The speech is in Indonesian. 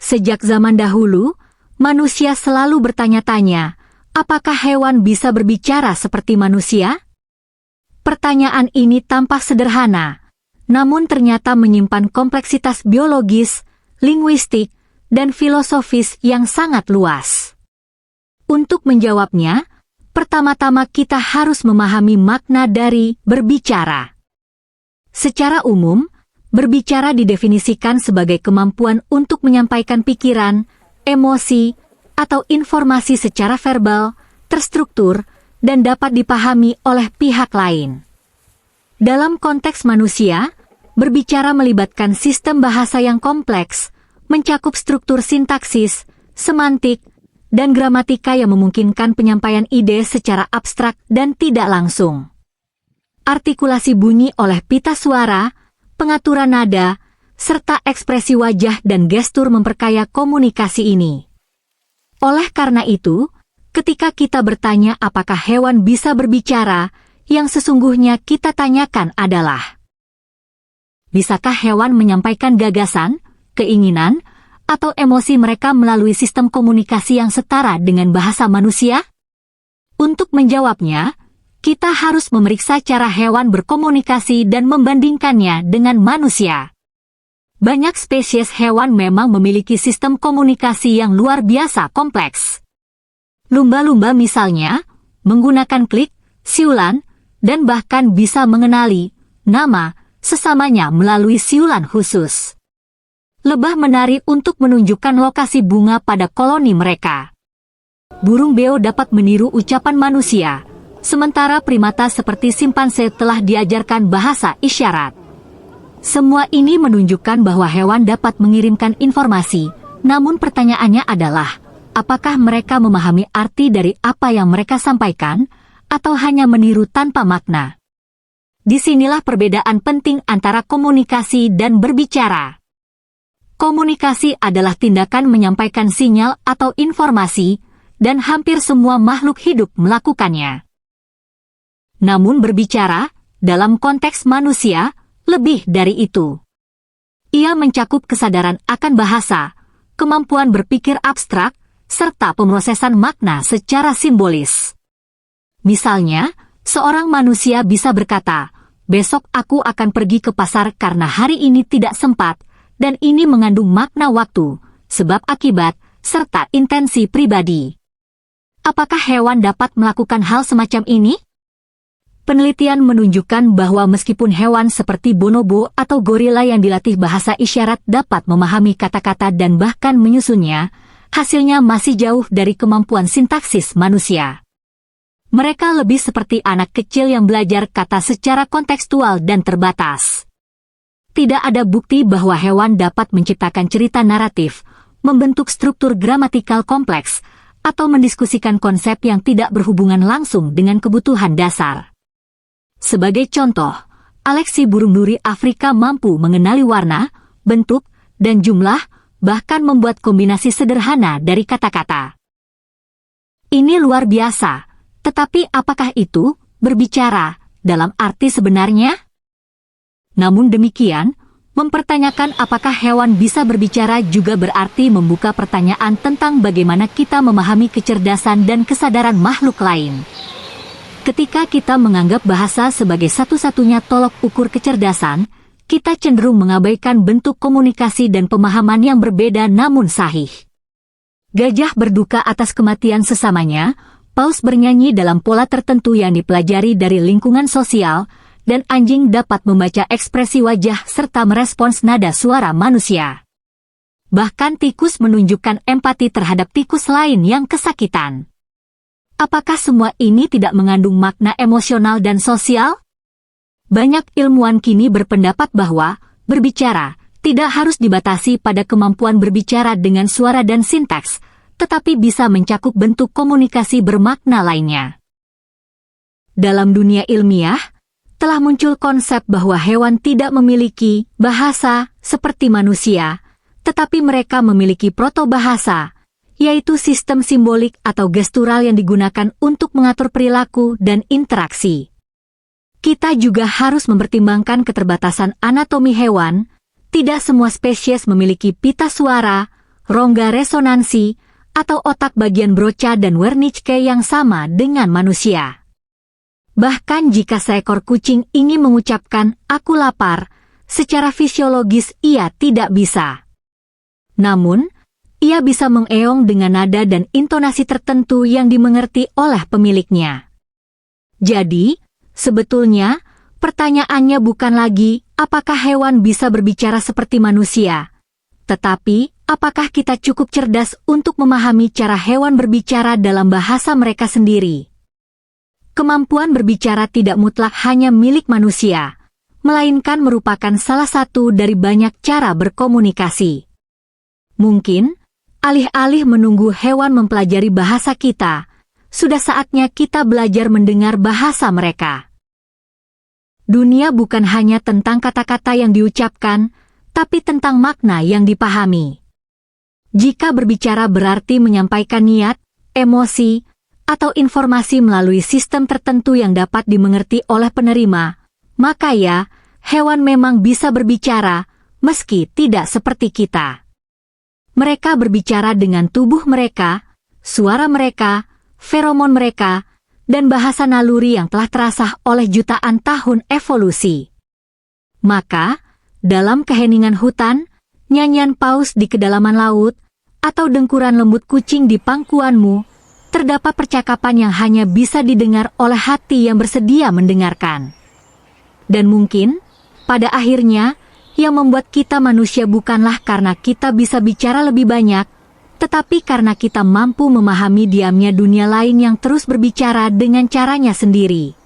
Sejak zaman dahulu, manusia selalu bertanya-tanya, apakah hewan bisa berbicara seperti manusia? Pertanyaan ini tampak sederhana, namun ternyata menyimpan kompleksitas biologis, linguistik, dan filosofis yang sangat luas. Untuk menjawabnya, pertama-tama kita harus memahami makna dari berbicara. Secara umum, berbicara didefinisikan sebagai kemampuan untuk menyampaikan pikiran, emosi, atau informasi secara verbal, terstruktur, dan dapat dipahami oleh pihak lain. Dalam konteks manusia, berbicara melibatkan sistem bahasa yang kompleks, mencakup struktur sintaksis, semantik, dan gramatika yang memungkinkan penyampaian ide secara abstrak dan tidak langsung. Artikulasi bunyi oleh pita suara, pengaturan nada, serta ekspresi wajah dan gestur memperkaya komunikasi ini. Oleh karena itu, ketika kita bertanya apakah hewan bisa berbicara, yang sesungguhnya kita tanyakan adalah, bisakah hewan menyampaikan gagasan, keinginan, atau emosi mereka melalui sistem komunikasi yang setara dengan bahasa manusia? Untuk menjawabnya, kita harus memeriksa cara hewan berkomunikasi dan membandingkannya dengan manusia. Banyak spesies hewan memang memiliki sistem komunikasi yang luar biasa kompleks. Lumba-lumba misalnya, menggunakan klik, siulan, dan bahkan bisa mengenali nama sesamanya melalui siulan khusus. Lebah menari untuk menunjukkan lokasi bunga pada koloni mereka. Burung beo dapat meniru ucapan manusia, sementara primata seperti simpanse telah diajarkan bahasa isyarat. Semua ini menunjukkan bahwa hewan dapat mengirimkan informasi, namun pertanyaannya adalah, apakah mereka memahami arti dari apa yang mereka sampaikan, atau hanya meniru tanpa makna? Disinilah perbedaan penting antara komunikasi dan berbicara. Komunikasi adalah tindakan menyampaikan sinyal atau informasi, dan hampir semua makhluk hidup melakukannya. Namun berbicara, dalam konteks manusia, lebih dari itu. Ia mencakup kesadaran akan bahasa, kemampuan berpikir abstrak, serta pemrosesan makna secara simbolis. Misalnya, seorang manusia bisa berkata, besok aku akan pergi ke pasar karena hari ini tidak sempat, dan ini mengandung makna waktu, sebab akibat, serta intensi pribadi. Apakah hewan dapat melakukan hal semacam ini? Penelitian menunjukkan bahwa meskipun hewan seperti bonobo atau gorila yang dilatih bahasa isyarat dapat memahami kata-kata dan bahkan menyusunnya, hasilnya masih jauh dari kemampuan sintaksis manusia. Mereka lebih seperti anak kecil yang belajar kata secara kontekstual dan terbatas. Tidak ada bukti bahwa hewan dapat menciptakan cerita naratif, membentuk struktur gramatikal kompleks, atau mendiskusikan konsep yang tidak berhubungan langsung dengan kebutuhan dasar. Sebagai contoh, Aleksi burung duri Afrika mampu mengenali warna, bentuk, dan jumlah, bahkan membuat kombinasi sederhana dari kata-kata. Ini luar biasa, tetapi apakah itu berbicara dalam arti sebenarnya? Namun demikian, mempertanyakan apakah hewan bisa berbicara juga berarti membuka pertanyaan tentang bagaimana kita memahami kecerdasan dan kesadaran makhluk lain. Ketika kita menganggap bahasa sebagai satu-satunya tolok ukur kecerdasan, kita cenderung mengabaikan bentuk komunikasi dan pemahaman yang berbeda namun sahih. Gajah berduka atas kematian sesamanya, paus bernyanyi dalam pola tertentu yang dipelajari dari lingkungan sosial, dan anjing dapat membaca ekspresi wajah serta merespons nada suara manusia. Bahkan tikus menunjukkan empati terhadap tikus lain yang kesakitan. Apakah semua ini tidak mengandung makna emosional dan sosial? Banyak ilmuwan kini berpendapat bahwa berbicara tidak harus dibatasi pada kemampuan berbicara dengan suara dan sintaks, tetapi bisa mencakup bentuk komunikasi bermakna lainnya. Dalam dunia ilmiah, telah muncul konsep bahwa hewan tidak memiliki bahasa seperti manusia, tetapi mereka memiliki protobahasa, yaitu sistem simbolik atau gestural yang digunakan untuk mengatur perilaku dan interaksi. Kita juga harus mempertimbangkan keterbatasan anatomi hewan. Tidak semua spesies memiliki pita suara, rongga resonansi, atau otak bagian Broca dan Wernicke yang sama dengan manusia. Bahkan jika seekor kucing ingin mengucapkan "aku lapar", secara fisiologis ia tidak bisa. Namun, ia bisa mengeong dengan nada dan intonasi tertentu yang dimengerti oleh pemiliknya. Jadi, sebetulnya, pertanyaannya bukan lagi apakah hewan bisa berbicara seperti manusia, tetapi apakah kita cukup cerdas untuk memahami cara hewan berbicara dalam bahasa mereka sendiri. Kemampuan berbicara tidak mutlak hanya milik manusia, melainkan merupakan salah satu dari banyak cara berkomunikasi. Mungkin, alih-alih menunggu hewan mempelajari bahasa kita, sudah saatnya kita belajar mendengar bahasa mereka. Dunia bukan hanya tentang kata-kata yang diucapkan, tapi tentang makna yang dipahami. Jika berbicara berarti menyampaikan niat, emosi, atau informasi melalui sistem tertentu yang dapat dimengerti oleh penerima, maka ya, hewan memang bisa berbicara, meski tidak seperti kita. Mereka berbicara dengan tubuh mereka, suara mereka, feromon mereka, dan bahasa naluri yang telah terasah oleh jutaan tahun evolusi. Maka, dalam keheningan hutan, nyanyian paus di kedalaman laut, atau dengkuran lembut kucing di pangkuanmu, terdapat percakapan yang hanya bisa didengar oleh hati yang bersedia mendengarkan. Dan mungkin, pada akhirnya, yang membuat kita manusia bukanlah karena kita bisa bicara lebih banyak, tetapi karena kita mampu memahami diamnya dunia lain yang terus berbicara dengan caranya sendiri.